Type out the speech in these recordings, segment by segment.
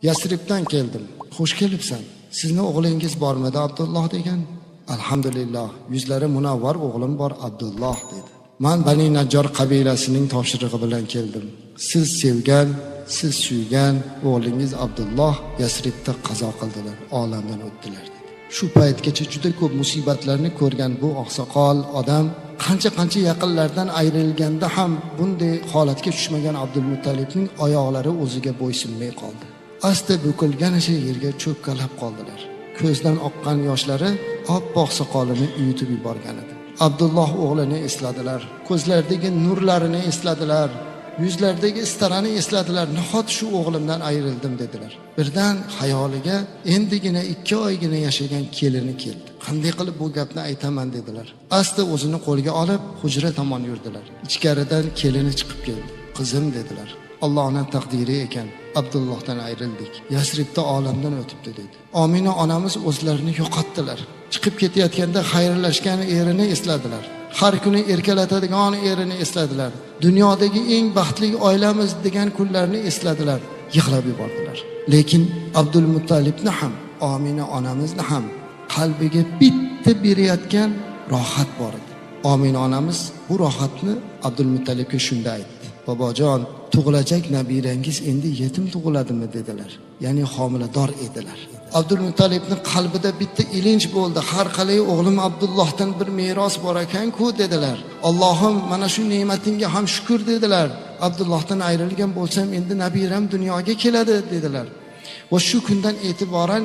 Yasribdan keldim. Xush kelibsan. Sizni o'g'lingiz bormidi Abdulloh degan? Alhamdulillah, yuzlari munavvar o'g'lim bor Abdulloh dedi. Men Bani Najjar qabilasining topshirig'i bilan keldim. Siz sevgan, siz suygan o'g'lingiz Abdulloh Yasribda qazo qildilar, olamdan o'tdilar dedi. Shu paytgacha juda ko'p musibatlarni ko'rgan bu oqsoqol odam qancha yaqinlardan ayrilganda ham bunday holatga tushmagan Abdulmuttalibning oyoqlari o'ziga bo'ysunmay qoldi. Asta bukilganicha yerga cho'kkalab qoldilar. Ko'zdan oqqan yoshlari oppoq soqolini uyutib yuborgan edi. Abdulloh o'g'lini esladilar, ko'zlaridagi nurlarini esladilar, yuzlaridagi istarani esladilar. Nahot shu o'g'limdan ayrildim dedilar. Birdan xayoliga endigina 2 oygina yashagan kelini keldi. Qanday qilib bu gapni aytaman dedilar. Asta o'zini qo'lga olib hujra tomon yurdilar. Ichkaridan kelini chiqib keldi. Qizim dedilar. Allohning taqdiri ekan. Abdullohdan ayrildik. Yasribda olamdan o'tibdi dedi. Omina onamiz o'zlarini yo'qotdilar. Chiqib ketayotganda xayrlashgan erini esladilar. Har kuni erkalatadigan erini esladilar. Dunyodagi eng baxtli oilamiz degan kunlarni esladilar. Yig'lab yubordilar. Lekin Abdulmuttalibni ham, Omina onamizni ham qalbiga bitta berayotgan rohat bor edi. Omina onamiz bu rohatni Abdulmuttalibga shunda aytdi. Bobojon, tug'ilajak nabirangiz endi yetim tug'iladimi dedilar. Ya'ni homilador edilar. Abdulmuttalibning qalbida bitta ilinj bo'ldi. Har qalay o'g'lim Abdullohdan bir meros bor ekan-ku dedilar. Allohim, mana shu ne'matingga ham shukr dedilar. Abdullohdan ayrilgan bo'lsam endi nabiram dunyoga keladi dedilar. Va shu kundan e'tiboran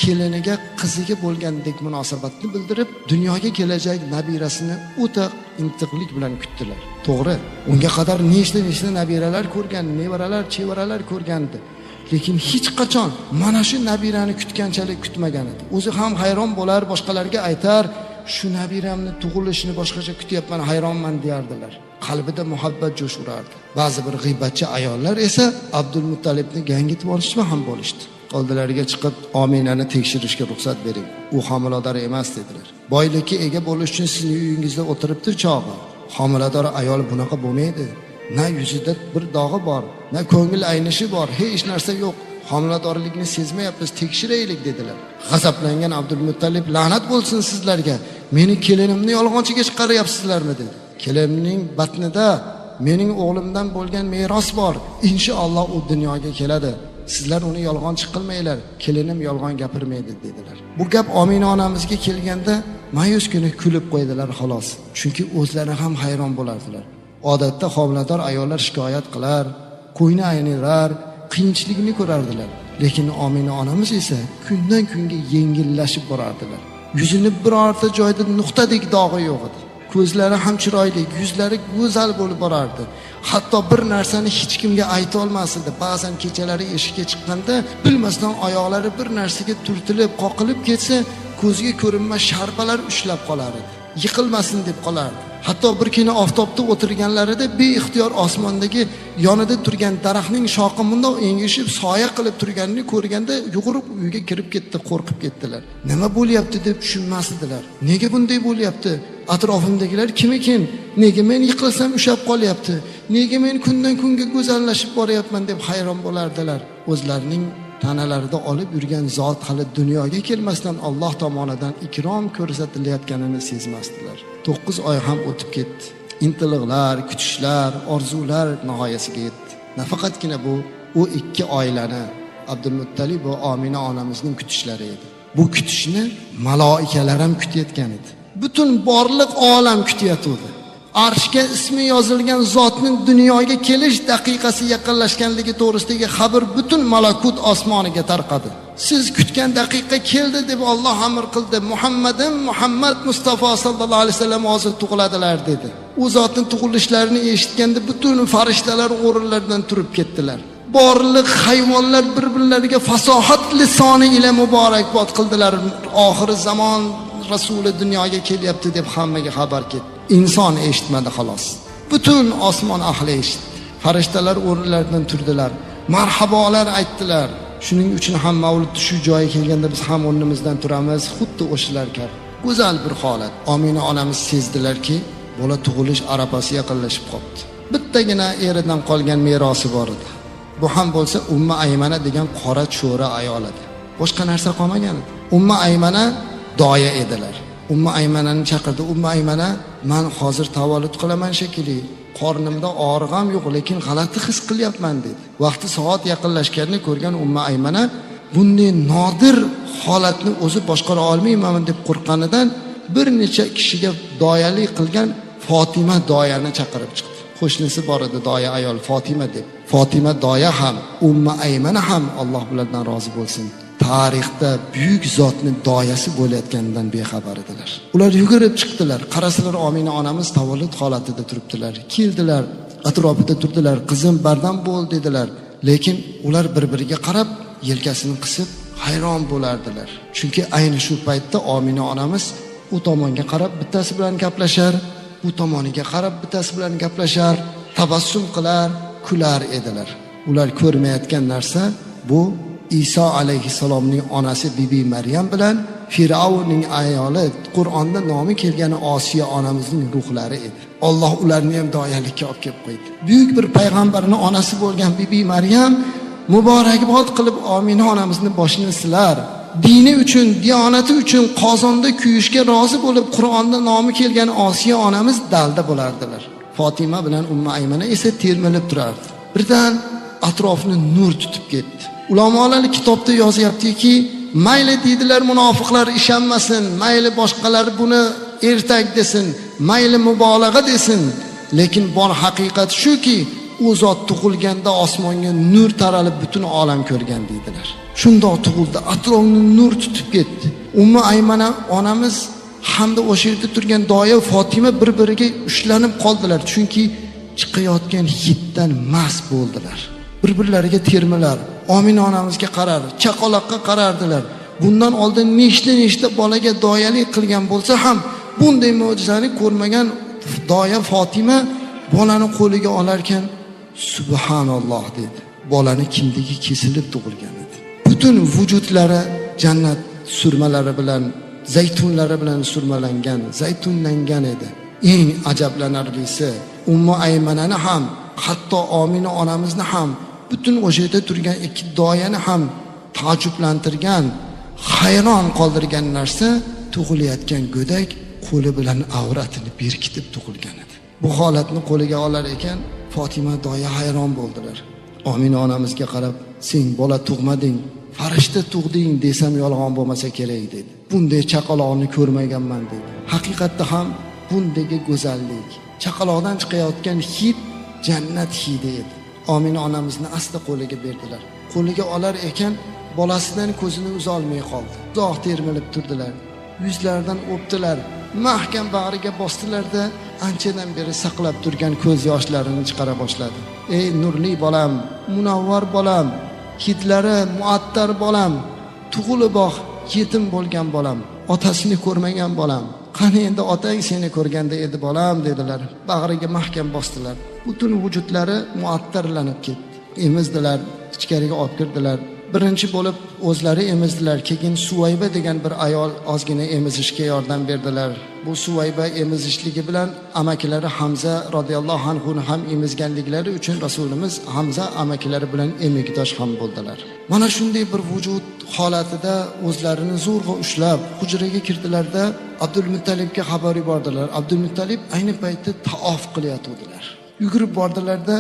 keliniga qiziga bo'lgandek munosabatni bildirib, dunyoga kelajak nabirasini o'ta intiqlik bilan kutdilar. To'g'ri, unga qadar nechta nabiralar ko'rgan, nevaralar, chevaralar ko'rgandi. Lekin hech qachon mana shu nabirani kutganchalik kutmagan edi. O'zi ham hayron bo'lar, boshqalarga aytar, shu nabiramni tug'ilishini boshqacha kutyapman, hayronman derdilar. Qalbida muhabbat jo'sh urardi. Ba'zi bir g'iybatchi ayollar esa Abdulmuttalibni gangitib olishma ham bo'lishdi. Oldilariga chiqib, Ominani tekshirishga ruxsat bering. U homilador emas dedilar. Boylikka ega bo'lish uchun sizning uyingizda o'tiribdir chog'i. Homilador ayol bunaqa bo'lmaydi. Na yuzida bir dog'i bor, na ko'ngil aynishi bor, hech narsa yo'q. Homiladorlikni sezmayapmiz, tekshiraylik dedilar. G'azablangan Abdulmuttalib, la'nat bo'lsin sizlarga. Meni kelinimni yolg'onchiga chiqaryapsizlarmi dedi. Kelinimning batnida mening o'g'limdan bo'lgan meros bor. Inshaalloh u dunyoga keladi. Sizlar uni yolg'onchi qilmanglar, kelinim yolg'on gapirmaydi dedilar. Bu gap Omina onamizga kelganda ma'yusgina kulib qo'ydilar xolos. Chunki o'zlari ham hayron bo'lardilar. Odatda homilador ayollar shikoyat qilar, qo'yni aynirar, qiyinchilikni ko'rardilar. Lekin Omina onamiz esa kundan kunga yengillashib borardilar. Yuzini birorta joyda nuqtadek dog'i yo'q edi. Ko'zlari ham chiroyli, yuzlari go'zal bo'lib borardi. Hatto bir narsani hech kimga ayta olmas edi. Ba'zan kechalari eshikka chiqqanda bilmasdan oyoqlari bir narsaga turtilib, qoqilib ketsa, ko'zga ko'rinmas sharpalar ushlab qolar edi. Yiqilmasin deb qolardi. Hatto bir kuni oftobda o'tirganlarida beixtiyor osmondagi yonida turgan daraxtning shoxi bundoq engishib soya qilib turganini ko'rganda yugurib uyga kirib ketdi, qo'rqib ketdilar. Nima bo'lyapti deb tushunmasdilar. Nega bunday bo'lyapti? Atrofimdagilar kim ekan? Nega men yiqilsam ushab qolyapti? Nega men kundan kunga go'zallashib boryapman deb hayron bo'lardilar. O'zlarining tanalarida olib yurgan zot hali dunyoga kelmasdan Alloh tomonidan ikrom ko'rsatilayotganini sezmasdilar. 9 oy ham o'tib ketdi. Intiliqlar, kutishlar, orzular nihoyasiga yetdi. Nafaqatgina u 2 oilani Abdulmuttalib va Omina onamizning kutishlari edi. Bu kutishni maloikalar ham kutayotgan edi. Butun borliq olam kutayotdi. Arshga ismi yozilgan zotning dunyoga kelish daqiqasi yaqinlashganligi to'g'risidagi xabar butun malakut osmoniga tarqadi. Siz kutgan daqiqa keldi deb Alloh amr qildi. Muhammad Mustafa sallallohu alayhi vasallam hozir tug'iladilar dedi. U zotning tug'ilishlarini eshitganda butun farishtalar o'rinlaridan turib ketdilar. Borliq hayvonlar bir-birlariga fasohat lisoni ila muborakbod qildilar. Oxir zamon Rasuli dunyoga kelyapti deb hammaga xabar ketdi. Inson eshitmadi xolos. Butun osmon ahli eshitdi. Farishtalar o'rinlaridan turdilar. Marhabolar aytdilar. Shuning uchun ham Mavlud shu joyga kelganda biz ham o'rnimizdan turamiz, xuddi o'shalar kabi. Go'zal bir holat. Omina onamiz sezdilarki, bola tug'ilish arafasi yaqinlashib qoldi. Bittagina eridan qolgan merosi bor edi. Bu ham bo'lsa Umma Aymana degan qora cho'ra ayol edi. Boshqa narsa qolmagan edi. Umma Aymana doya edilar. Umma Aymanani chaqirdi. Umma Aymana, "Men hozir tavallud qilaman shekilli. Qornimda og'rig'am yo'q, lekin g'alati his qilyapman" dedi. Vaqti soat yaqinlashganini ko'rgan Umma Aymana bunday nodir holatni o'zi boshqara olmayman deb qo'rqqanidan bir necha kishiga doyalik qilgan Fatima doyani chaqirib chiqdi. Qo'shnisi bor edi, doya ayol Fatima deb. Fatima doya ham, Umma Aymana ham Alloh bilan rozi bo'lsin, tarixda buyuk zotni doyasi bo'layotganidan bexabar edilar. Ular yugurib chiqdilar. Qarasalar Omina onamiz tavallud holatida turibdilar. Keldilar, atrofida turdilar. "Qizim, bardam bo'l" dedilar. Lekin ular bir-biriga qarab, yelkasini qisib hayron bo'lardilar. Chunki ayni shu paytda Omina onamiz u tomonga qarab bittasi bilan gaplashar, bu tomoniga qarab bittasi bilan gaplashar, tabassum qilar, kular edilar. Ular ko'rmayotgan narsa bu Iso alayhissalomning onasi Bibi Maryam bilan Firavnning ayoli, Qur'onda nomi kelgani Osiyo onamizning ruhlari edi. Alloh ularni ham doyalikka olib kelib qo'ydi. Buyuk bir payg'ambarning onasi bo'lgan Bibi Maryam muborakbod qilib Omina onamizni boshini silar. Dini uchun, diyonati uchun qozonda kuyishga rozi bo'lib Qur'onda nomi kelgan Osiyo onamiz dalda bo'lardilar. Fatima bilan Umma Aymana esa termilib turardi. Birdan atrofni nur tutib ketdi. Ulamolar kitobda yozyaptiki, mayli deydilar munofiqlar ishonmasin, mayli boshqalar buni ertak desin, mayli mubolag'a desin, lekin bor haqiqat shuki, u zot tug'ilganda osmonga nur taralib butun olam ko'rgan deydilar. Shundoq tug'ildi, atrofni nur tutib ketdi. Umma Aymana onamiz hamda o'sha yerda turgan doya Fatima bir-biriga ushlanib qoldilar, chunki chiqayotgan hiddan mast bo'ldilar. Bir-birlariga termilar, Omina onamizga qarar, chaqaloqqa qarardilar. Bundan oldin nechta bolaga doyalik qilgan bo'lsa ham bunday mo'jizani ko'rmagan doya Fatima bolani qo'liga olarkan, "Subhanalloh" dedi. Bolani kimdagi kesilib tug'ilgan edi. Butun vujudlari jannat surmalari bilan, zaytunlari bilan surmalangan, zaytunlangan edi. Eng ajablanarlisi, Umma Aymanani ham, hatto Omina onamizni ham, butun o'sha yerda turgan ikki doyani ham taajjublantirgan, hayron qoldirgan narsa tug'ilayotgan go'dak qo'li bilan avratini berkitib tug'ilgan edi. Bu holatni qo'liga olar ekan, Fatima doya hayron bo'ldilar. Omina onamizga qarab, "Sen bola tug'mading, farishta tug'ding" desam yolg'on bo'lmasa kerak dedi. "Bunday chaqaloqni ko'rmaganman" dedi. Haqiqatda ham bundagi go'zallik, chaqaloqdan chiqayotgan hid jannat hidi edi. Omina onamizni asta qo'liga berdilar. Qo'liga olar ekan, bolasidan ko'zini uza olmay qoldi. Uzoq termilib turdilar. Yuzlaridan o'pdilar, mahkam bag'riga bosdilarda anchadan beri saqlab turgan ko'z yoshlarini chiqara boshladi. "Ey nurli bolam, munavvar bolam, hidlari muattar bolam, tug'iliboq yetim bo'lgan bolam, otasini ko'rmagan bolam. Qani endi otang seni ko'rganda edi bolam" dedilar. Bag'riga mahkam bosdilar. Butun vujudlari muattarlanib ketdi. Emizdilar, ichkariga olib kirdilar. Birinchi bo'lib o'zlari emizdilar, keyin Suvayba degan bir ayol ozgina emizishga yordam berdilar. Bu Suvayba emizishligi bilan amakilari Hamza radhiyallohu anhu ham emizganliklari uchun Rasulimiz Hamza amakilari bilan emikdosh ham bo'ldilar. Mana shunday bir vujud holatida o'zlarini zo'rg'a ushlab hujraga kirdilarda Abdul Muttalibga xabar yubordilar. Abdul Muttalib ayni paytda taof qilayotdilar. Yugurib bordilarda,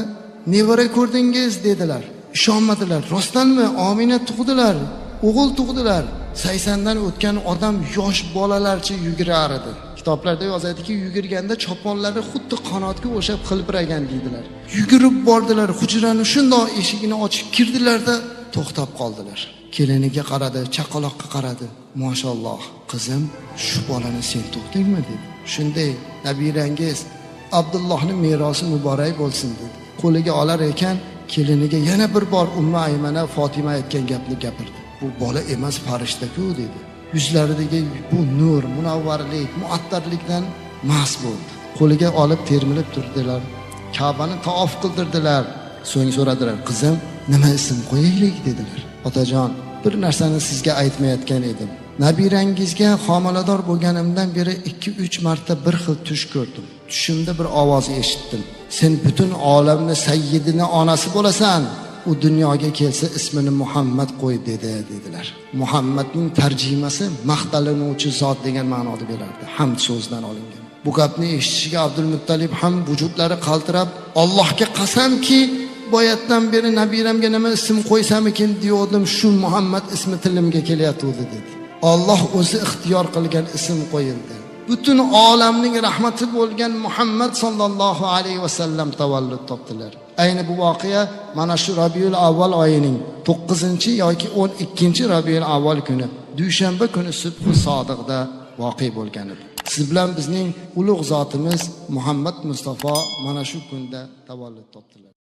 "Nevara ko'rdingiz" dedilar. Ishonmadilar. Rostdanmi Omina tug'dilar, o'g'il tug'dilar. 80 dan o'tgan odam yosh bolalarcha yugurar edi. Kitoblarda yozadiki, yugurganda choponlari xuddi qanotga o'xshab xilpiragan deydilar. Yugurib bordilar, hujrani shundoq eshigini ochib kirdilarda to'xtab qoldilar. Keliniga qaradi, chaqaloqqa qaradi. "Mashalloh, qizim, shu bolani sen tug'dingmi?" dedi. "Shunday, nabirangiz Abdullohning merosi muborak bo'lsin" dedi. Qo'liga olar ekan, keliniga yana bir bor Umma Aymana Fatima aytgan gapni gapirdi. "Bu bola emas, farishta-ku" dedi. Yuzlaridagi bu nur, munavvarlik, muattarlikdan mast bo'ldi. Qo'liga olib termilib turdilar. Ka'bani taof qildirdilar. So'ng so'radilar, "Qizim, nima ism qo'yaylik?" dedilar. "Otajon, bir narsani sizga aytmayotgan edim. Nabirangizga homilador bo'lganimdan beri 2-3 marta bir xil tush ko'rdim. Tushimda bir ovoz eshitdim. Sen butun olamni sayyidini onasi bo'lasan. u dunyoga kelsa ismini Muhammad qo'y dedilar. Muhammadning tarjimasi maqtalanuvchi zot degan ma'noda berardi. Hamd so'zidan olingan. Bu gapni eshitishiga Abdulmuttalib ham vujudlari qaltirab, Allohga qasamki, boyatdan beri nabiramga nima ism qo'ysamikin deyodim, shu Muhammad ismi tilimga kelyapti dedi. Alloh o'zi ixtiyor qilgan ism qo'yildi. Butun olamning rahmati bo'lgan Muhammad sallallohu alayhi vasallam tavallud topdilar. Ayni bu voqea mana shu Rabiul Avval oyining 9 yoki 12 Rabiul Avval kuni, dushanba kuni subhi sodiqda voqea bo'lgan edi. Siz bilan bizning ulug' zotimiz Muhammad Mustafa mana shu kunda tavallud topdilar.